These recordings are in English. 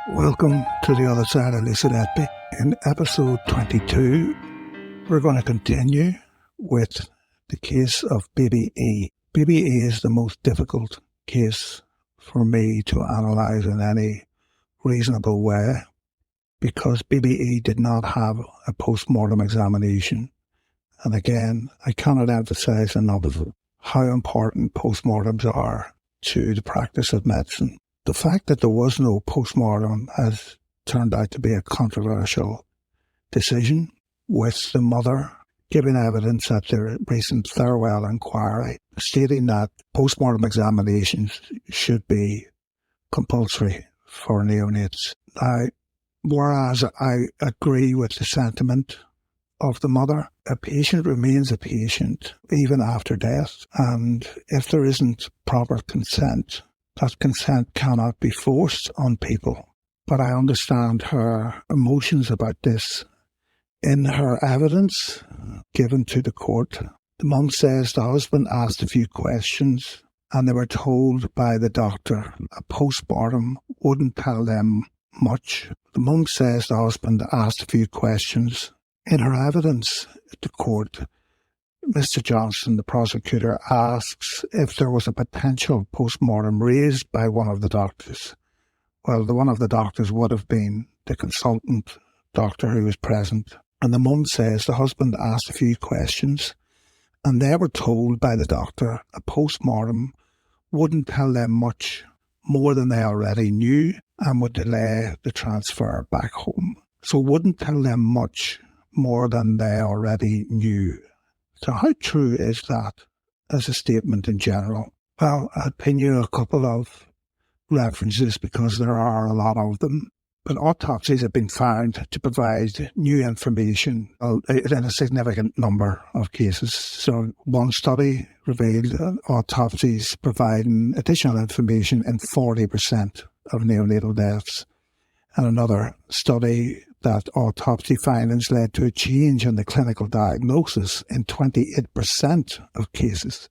Welcome to the other side of Lucy Letby. In episode 22, we're going to continue with the case of Baby E. Baby E is the most difficult case for me to analyse in any reasonable way because Baby E did not have a post-mortem examination. And again, I cannot emphasise enough how important post-mortems are to the practice of medicine. The fact that there was no post-mortem has turned out to be a controversial decision, with the mother giving evidence at the recent farewell inquiry, stating that post-mortem examinations should be compulsory for neonates. Now, whereas I agree with the sentiment of the mother, a patient remains a patient even after death, and if there isn't proper consent, that consent cannot be forced on people. But I understand her emotions about this. In her evidence given to the court, the mum says the husband asked a few questions and they were told by the doctor a post-mortem wouldn't tell them much. The mum says the husband asked a few questions. In her evidence at the court, Mr. Johnson, the prosecutor, asks if there was a potential post-mortem raised by one of the doctors. Well, one of the doctors would have been the consultant doctor who was present. And the mum says the husband asked a few questions and they were told by the doctor a post-mortem wouldn't tell them much more than they already knew and would delay the transfer back home. So wouldn't tell them much more than they already knew. So how true is that as a statement in general? Well, I'd pin you a couple of references because there are a lot of them. But autopsies have been found to provide new information in a significant number of cases. So one study revealed that autopsies providing additional information in 40% of neonatal deaths. And another study that autopsy findings led to a change in the clinical diagnosis in 28% of cases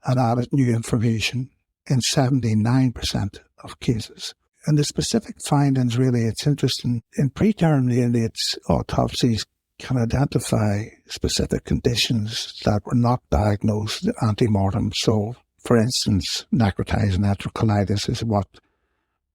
and added new information in 79% of cases. And the specific findings, really, it's interesting. In preterm neonates, autopsies can identify specific conditions that were not diagnosed ante-mortem. So, for instance, necrotizing enterocolitis is what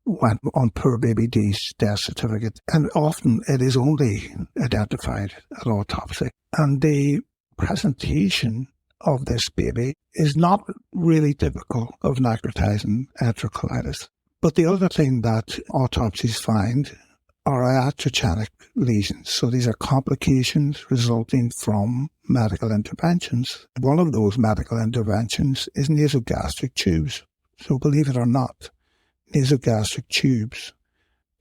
went on poor baby D's death certificate. And often it is only identified at autopsy. And the presentation of this baby is not really typical of necrotizing enterocolitis. But the other thing that autopsies find are iatrogenic lesions. So these are complications resulting from medical interventions. One of those medical interventions is nasogastric tubes. So believe it or not, nasogastric tubes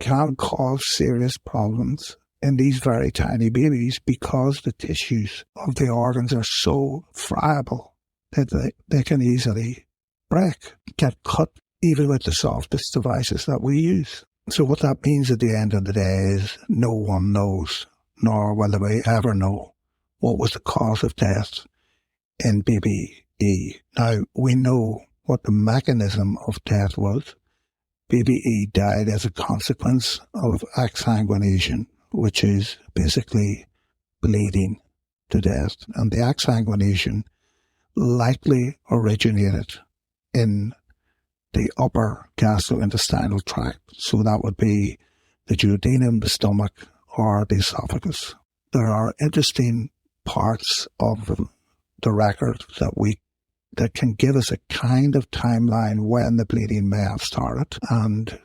can cause serious problems in these very tiny babies because the tissues of the organs are so friable that they can easily break, get cut, even with the softest devices that we use. So what that means at the end of the day is no one knows, nor will we ever know, what was the cause of death in baby E. Now, we know what the mechanism of death was. Baby E died as a consequence of exsanguination, which is basically bleeding to death. And the exsanguination likely originated in the upper gastrointestinal tract. So that would be the duodenum, the stomach, or the esophagus. There are interesting parts of the record that can give us a kind of timeline when the bleeding may have started. And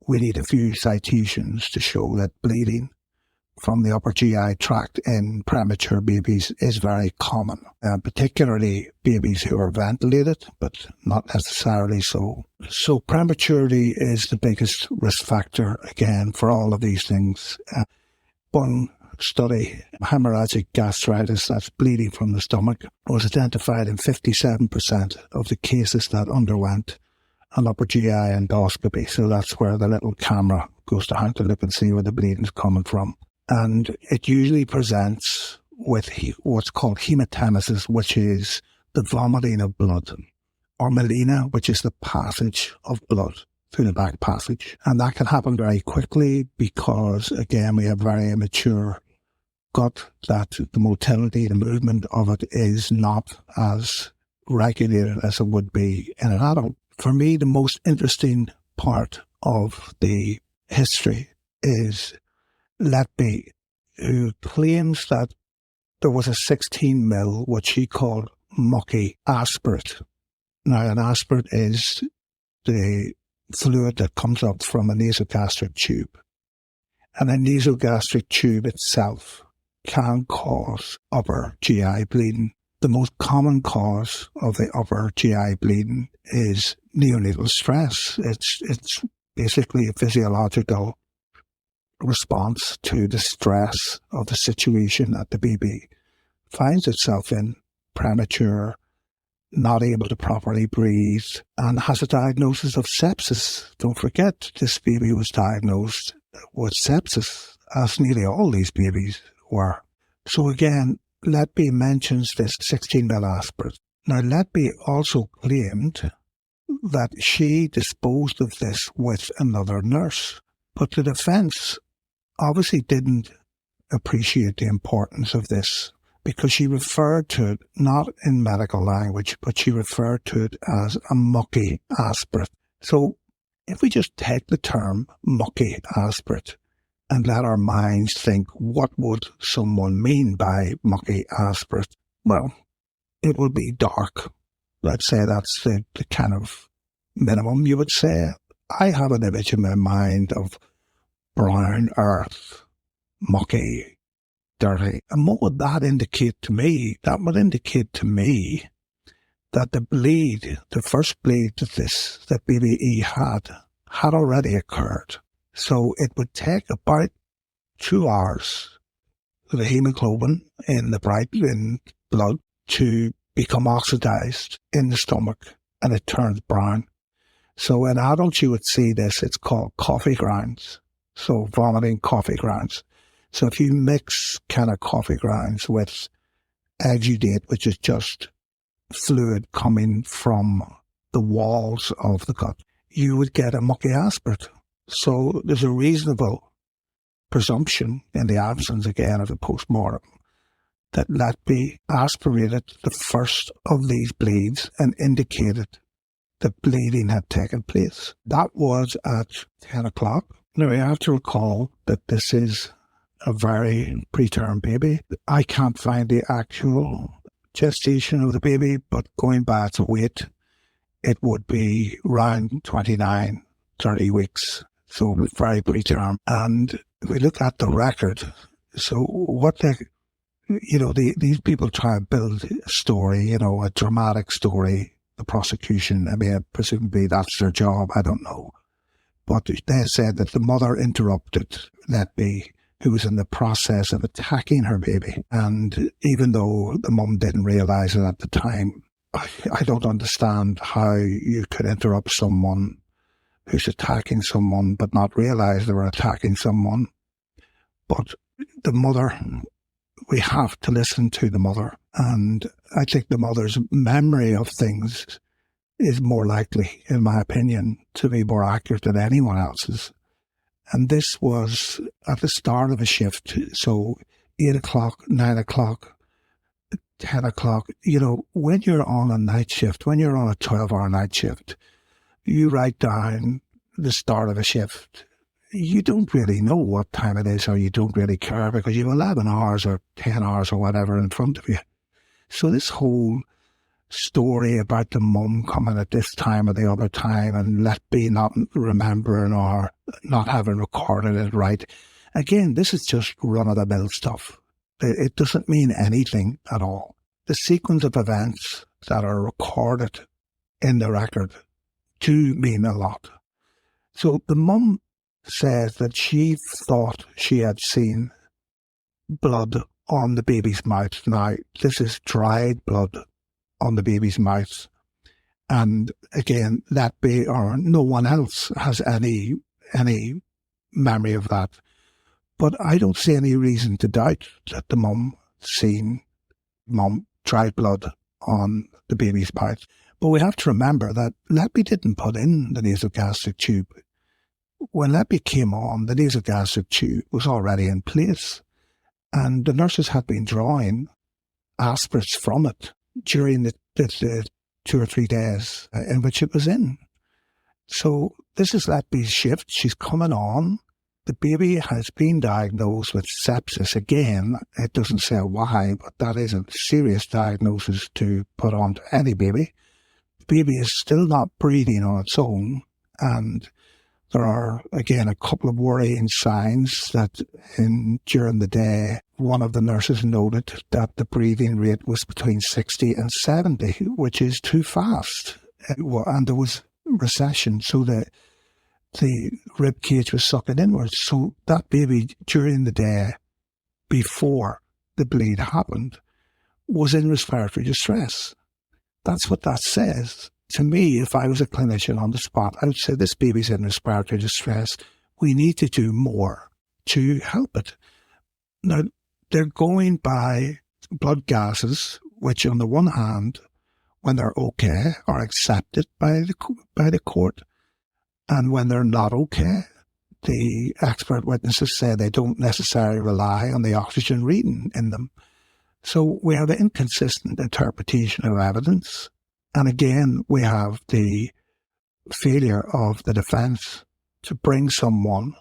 we need a few citations to show that bleeding from the upper GI tract in premature babies is very common, particularly babies who are ventilated, but not necessarily so. So prematurity is the biggest risk factor, again, for all of these things. One study, hemorrhagic gastritis, that's bleeding from the stomach, was identified in 57% of the cases that underwent an upper GI endoscopy. So that's where the little camera goes to look and see where the bleeding's coming from. And it usually presents with what's called hematemesis, which is the vomiting of blood, or melena, which is the passage of blood through the back passage. And that can happen very quickly because, again, we have very immature gut, that the motility, the movement of it is not as regulated as it would be in an adult. For me, the most interesting part of the history is Letby, who claims that there was a 16 mil, what she called mucky aspirate. Now, an aspirate is the fluid that comes up from a nasogastric tube. And a nasogastric tube itself can cause upper GI bleeding. The most common cause of the upper GI bleeding is neonatal stress. It's basically a physiological response to the stress of the situation that the baby finds itself in, premature, not able to properly breathe, and has a diagnosis of sepsis. Don't forget, this baby was diagnosed with sepsis, as nearly all these babies were. So again, Letby mentions this 16 mil aspirate. Now, Letby also claimed that she disposed of this with another nurse, but the defence obviously didn't appreciate the importance of this, because she referred to it not in medical language, but she referred to it as a mucky aspirate. So if we just take the term mucky aspirate and let our minds think, what would someone mean by mucky aspirate? Well, it would be dark. Let's say that's the kind of minimum you would say. I have an image in my mind of brown earth, mucky, dirty. And what would that indicate to me? That would indicate to me that the first bleed that baby E had already occurred. So it would take about 2 hours for the hemoglobin in the blood to become oxidized in the stomach, and it turns brown. So in adults you would see this, it's called coffee grounds. So vomiting coffee grounds. So if you mix kind of coffee grounds with exudate, which is just fluid coming from the walls of the gut, you would get a mucky aspirate. So there's a reasonable presumption, in the absence again of the post-mortem, that Letby aspirated the first of these bleeds and indicated that bleeding had taken place. That was at 10 o'clock. Now, you have to recall that this is a very preterm baby. I can't find the actual gestation of the baby, but going by its weight, it would be around 29, 30 weeks. So very preterm. And if we look at the record, so what these people try to build a story, a dramatic story, the prosecution. I mean, presumably that's their job, I don't know. But they said that the mother interrupted Letby, who was in the process of attacking her baby. And even though the mum didn't realise it at the time, I don't understand how you could interrupt someone who's attacking someone but not realise they were attacking someone. But the mother, we have to listen to the mother. And I think the mother's memory of things is more likely, in my opinion, to be more accurate than anyone else's. And this was at the start of a shift. So 8 o'clock, 9 o'clock, 10 o'clock, when you're on a night shift, when you're on a 12-hour night shift, you write down the start of a shift. You don't really know what time it is, or you don't really care, because you have 11 hours or 10 hours or whatever in front of you. So this whole story about the mum coming at this time or the other time and Letby not remembering or not having recorded it right, again, this is just run-of-the-mill stuff. It doesn't mean anything at all. The sequence of events that are recorded in the record do mean a lot. So the mum says that she thought she had seen blood on the baby's mouth. Now, this is dried blood on the baby's mouth. And again, Letby or no one else has any memory of that. But I don't see any reason to doubt that the mum seen dried blood on the baby's mouth. But we have to remember that Letby didn't put in the nasogastric tube. When Letby came on, the nasogastric tube was already in place, and the nurses had been drawing aspirates from it during the 2 or 3 days in which it was in. So this is Letby's shift. She's coming on. The baby has been diagnosed with sepsis. Again, it doesn't say why, but that is a serious diagnosis to put on to any baby. The baby is still not breathing on its own, and there are, again, a couple of worrying signs that during the day, one of the nurses noted that the breathing rate was between 60 and 70, which is too fast. And there was recession, so the rib cage was sucking inwards. So that baby, during the day, before the bleed happened, was in respiratory distress. That's what that says. To me, if I was a clinician on the spot, I would say this baby's in respiratory distress. We need to do more to help it. Now, they're going by blood gases, which on the one hand, when they're okay, are accepted by the court. And when they're not okay, the expert witnesses say they don't necessarily rely on the oxygen reading in them. So we have an inconsistent interpretation of evidence. And again, we have the failure of the defence to bring someone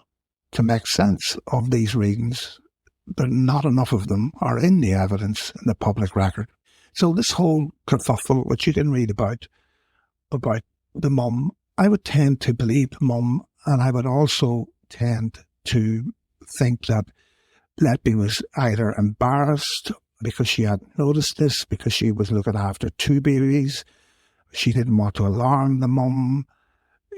to make sense of these readings, but not enough of them are in the evidence in the public record. So this whole kerfuffle, which you can read about the mum, I would tend to believe the mum, and I would also tend to think that Letby was either embarrassed because she hadn't noticed this, because she was looking after 2 babies. She didn't want to alarm the mum.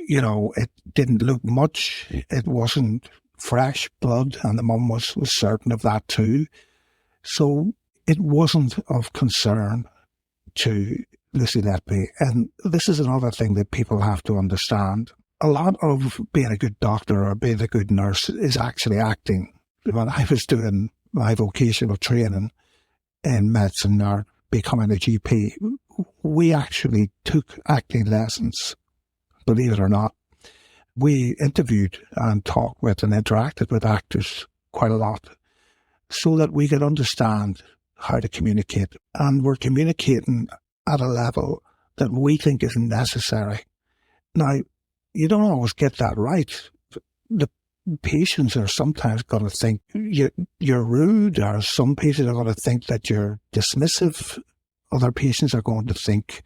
You know, it didn't look much. It wasn't fresh blood, and the mum was certain of that too. So it wasn't of concern to Lucy Letby. And this is another thing that people have to understand. A lot of being a good doctor or being a good nurse is actually acting. When I was doing my vocational training in medicine or becoming a GP, we actually took acting lessons, believe it or not. We interviewed and talked with and interacted with actors quite a lot so that we could understand how to communicate. And we're communicating at a level that we think is necessary. Now, you don't always get that right. The patients are sometimes going to think you're rude, or some patients are going to think that you're dismissive. Other patients are going to think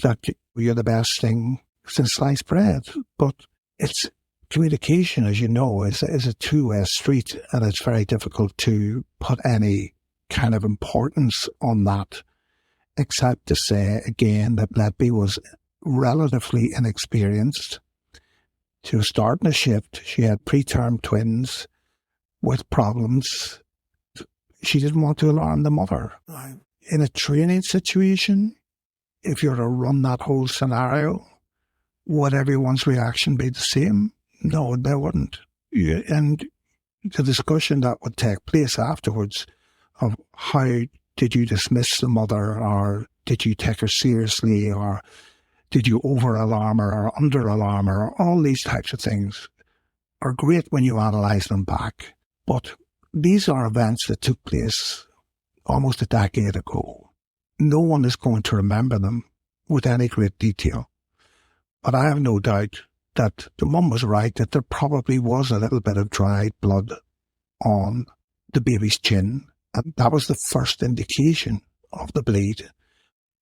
that you're the best thing since sliced bread. But it's communication, as you know, is a two-way street, and it's very difficult to put any kind of importance on that, except to say, again, that Letby was relatively inexperienced. She was starting a shift. She had preterm twins with problems. She didn't want to alarm the mother. In a training situation, if you're to run that whole scenario, would everyone's reaction be the same? No, they wouldn't. And the discussion that would take place afterwards of how did you dismiss the mother, or did you take her seriously, or did you over-alarm her or under-alarm her, or all these types of things are great when you analyse them back. But these are events that took place almost a decade ago. No one is going to remember them with any great detail. But I have no doubt that the mum was right, that there probably was a little bit of dried blood on the baby's chin. And that was the first indication of the bleed.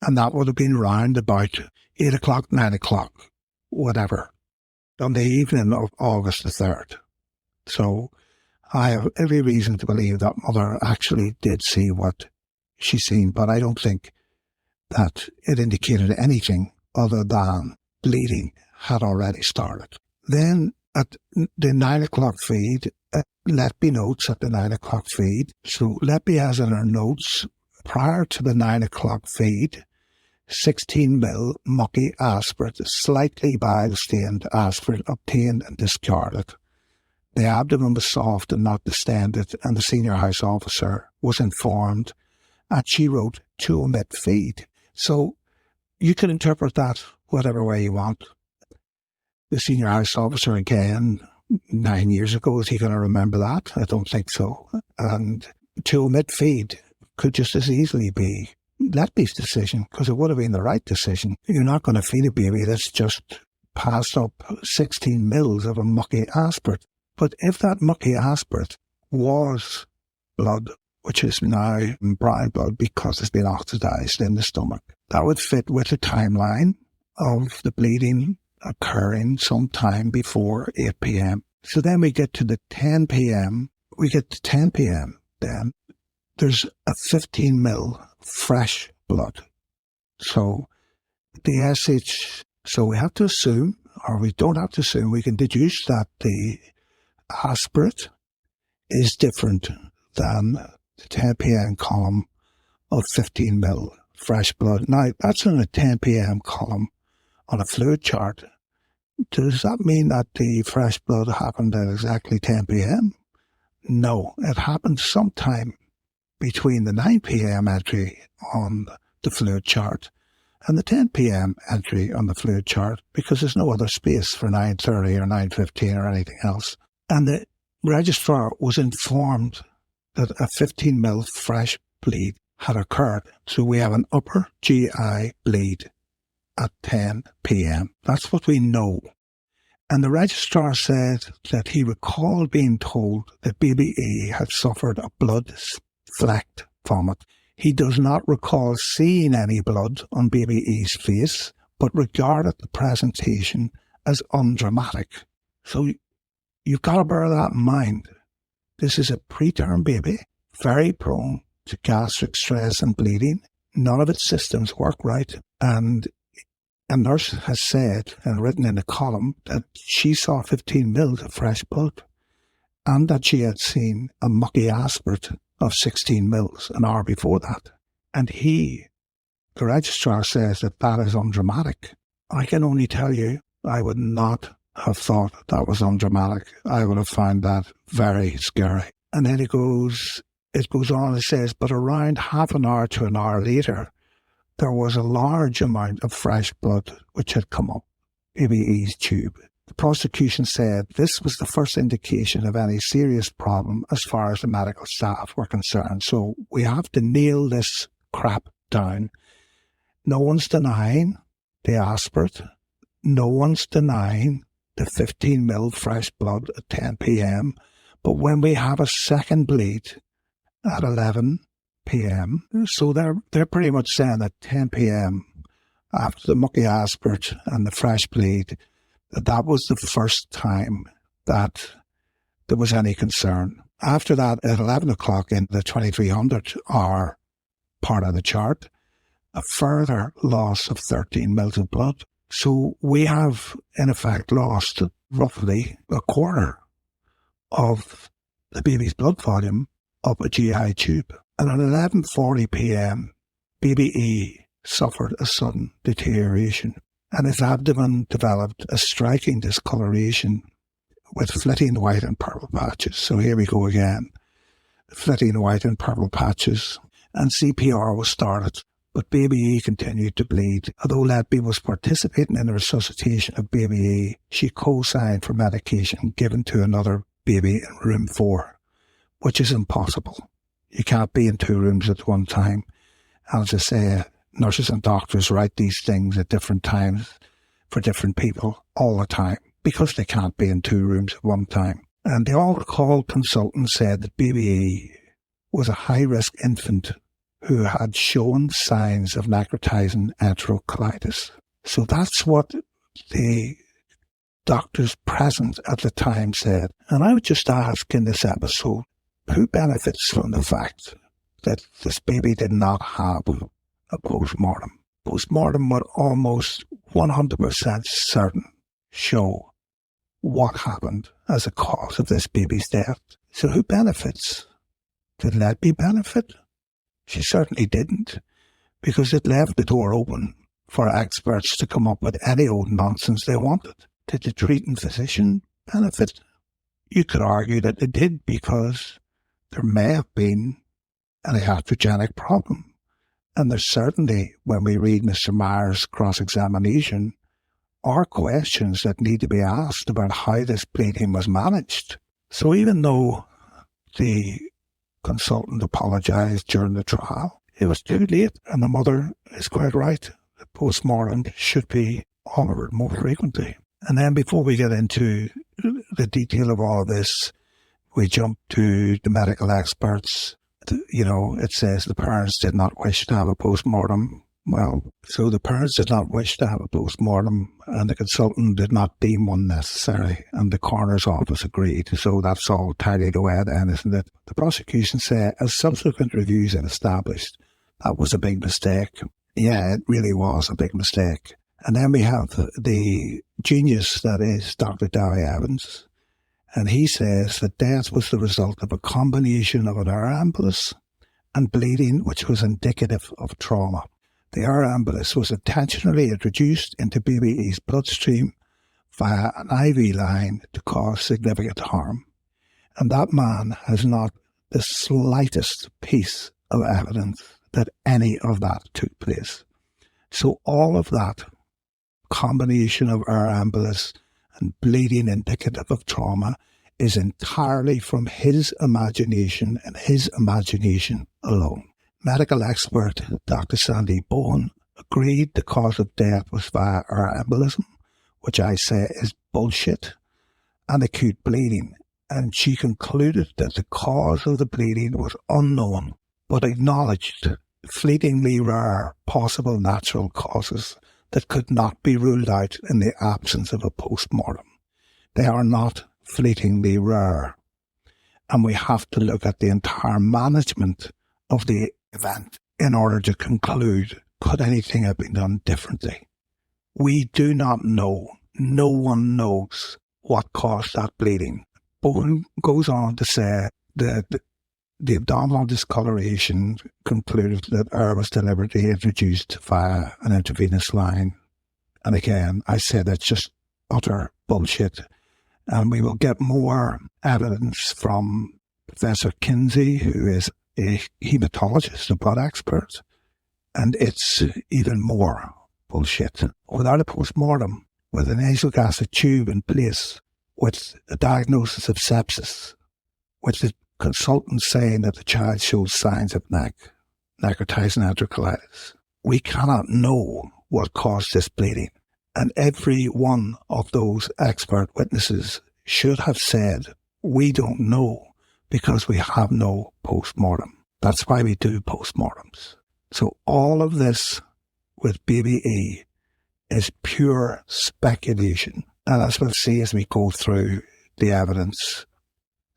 And that would have been round about 8 o'clock, 9 o'clock, whatever, on the evening of August the 3rd. So I have every reason to believe that mother actually did see what she's seen, but I don't think that it indicated anything other than bleeding had already started. Then at the 9 o'clock feed, Letby notes at the 9 o'clock feed. So Letby has in her notes, prior to the 9 o'clock feed, 16 ml mucky aspirate, slightly bile-stained aspirate obtained and discarded. The abdomen was soft and not distended, and the senior house officer was informed, and she wrote to omit feed. So you can interpret that whatever way you want. The senior house officer, again, 9 years ago, is he going to remember that? I don't think so. And to omit feed could just as easily be Letby's decision, because it would have been the right decision. You're not going to feed a baby that's just passed up 16 mils of a mucky aspirate. But if that mucky aspirate was blood, which is now brown blood because it's been oxidized in the stomach, that would fit with the timeline of the bleeding occurring sometime before 8 p.m. So then we get to the 10 p.m. Then there's a 15 mil fresh blood. So the SH, so we have to assume, or we don't have to assume, we can deduce that the aspirate is different than the 10 p.m. column of 15 mil fresh blood. Now, that's in a 10 p.m. column on a fluid chart. Does that mean that the fresh blood happened at exactly 10 p.m.? No, it happened sometime between the 9 p.m. entry on the fluid chart and the 10 p.m. entry on the fluid chart, because there's no other space for 9:30 or 9:15 or anything else. And the registrar was informed that a 15 mil fresh bleed had occurred. So we have an upper GI bleed at 10 p.m. That's what we know. And the registrar said that he recalled being told that baby E had suffered a blood-flecked vomit. He does not recall seeing any blood on baby E's face, but regarded the presentation as undramatic. So you've got to bear that in mind. This is a preterm baby, very prone to gastric stress and bleeding. None of its systems work right. And a nurse has said, and written in a column, that she saw 15 mils of fresh blood and that she had seen a mucky aspirate of 16 mils an hour before that. And the registrar, says that that is undramatic. I can only tell you, I would not have thought that was undramatic. I would have found that very scary. And then it goes on and says, but around half an hour to an hour later, there was a large amount of fresh blood which had come up baby E's tube. The prosecution said this was the first indication of any serious problem as far as the medical staff were concerned. So we have to nail this crap down. No one's denying the aspirate. No one's denying the 15 mil fresh blood at 10 p.m. But when we have a second bleed at 11 p.m., so they're pretty much saying that 10 p.m. after the mucky aspirate and the fresh bleed, that was the first time that there was any concern. After that, at 11 o'clock in the 2300 hour part of the chart, a further loss of 13 mils of blood. So we have, in effect, lost roughly a quarter of the baby's blood volume up a GI tube. And at 11:40 p.m., baby E suffered a sudden deterioration, and his abdomen developed a striking discoloration with flitting white and purple patches. So here we go again, flitting white and purple patches, and CPR was started. But baby E continued to bleed. Although Letby was participating in the resuscitation of baby E, she co-signed for medication given to another baby in room 4, which is impossible. You can't be in 2 rooms at one time. And as I say, nurses and doctors write these things at different times for different people all the time because they can't be in 2 rooms at one time. And the all-call consultant said that baby E was a high-risk infant who had shown signs of necrotizing enterocolitis. So that's what the doctors present at the time said. And I would just ask in this episode, who benefits from the fact that this baby did not have a post-mortem? Post-mortem would almost 100% certain show what happened as a cause of this baby's death. So who benefits? Did Letby benefit? She certainly didn't, because it left the door open for experts to come up with any old nonsense they wanted. Did the treating physician benefit? You could argue that it did, because there may have been an iatrogenic problem. And there's certainly, when we read Mr. Myers' cross-examination, are questions that need to be asked about how this bleeding was managed. So even though the consultant apologised during the trial, it was too late, and the mother is quite right. The post-mortem should be honoured more frequently. And then before we get into the detail of all of this, we jump to the medical experts. It says the parents did not wish to have a post-mortem. Well, so the parents did not wish to have a post-mortem, and the consultant did not deem one necessary, and the coroner's office agreed. So that's all tidied away then, isn't it? The prosecution said, as subsequent reviews had established, that was a big mistake. Yeah, it really was a big mistake. And then we have the genius that is Dr. Dowie Evans, and he says that death was the result of a combination of an air embolus and bleeding, which was indicative of trauma. The air embolus was intentionally introduced into baby E's bloodstream via an IV line to cause significant harm. And that man has not the slightest piece of evidence that any of that took place. So all of that combination of air embolus and bleeding indicative of trauma is entirely from his imagination and his imagination alone. Medical expert Dr. Sandy Bowen agreed the cause of death was via air embolism, which I say is bullshit, and acute bleeding, and she concluded that the cause of the bleeding was unknown, but acknowledged fleetingly rare possible natural causes that could not be ruled out in the absence of a post-mortem. They are not fleetingly rare, and we have to look at the entire management of the event in order to conclude, could anything have been done differently? We do not know. No one knows what caused that bleeding. Bowen goes on to say that the abdominal discoloration concluded that air was deliberately introduced via an intravenous line. And again, I say that's just utter bullshit. And we will get more evidence from Professor Kinsey, who is a hematologist, a blood expert, and it's even more bullshit. Without a post-mortem, with a nasogastric tube in place, with a diagnosis of sepsis, with the consultant saying that the child shows signs of necrotizing enterocolitis, we cannot know what caused this bleeding. And every one of those expert witnesses should have said, we don't know because we have no post-mortem. That's why we do post-mortems. So all of this with baby E is pure speculation. And as we'll see as we go through the evidence,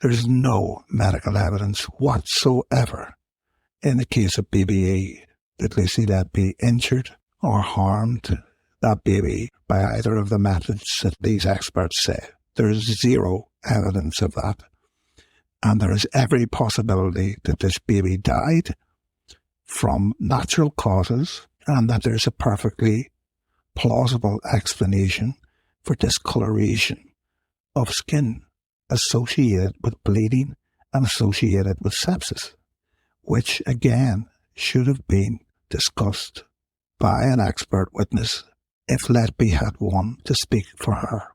there's no medical evidence whatsoever in the case of baby E that Lucy Letby injured or harmed that baby by either of the methods that these experts say. There is zero evidence of that. And there is every possibility that this baby died from natural causes, and that there's a perfectly plausible explanation for discoloration of skin associated with bleeding and associated with sepsis, which again should have been discussed by an expert witness if Letby had one to speak for her,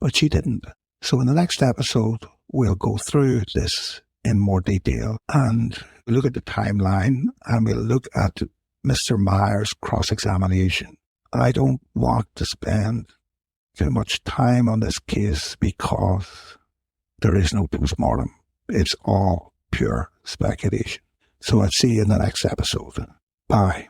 but she didn't. So in the next episode, we'll go through this in more detail and look at the timeline, and we'll look at Mr. Myers' cross-examination. I don't want to spend too much time on this case because there is no post-mortem. It's all pure speculation. So I'll see you in the next episode. Bye.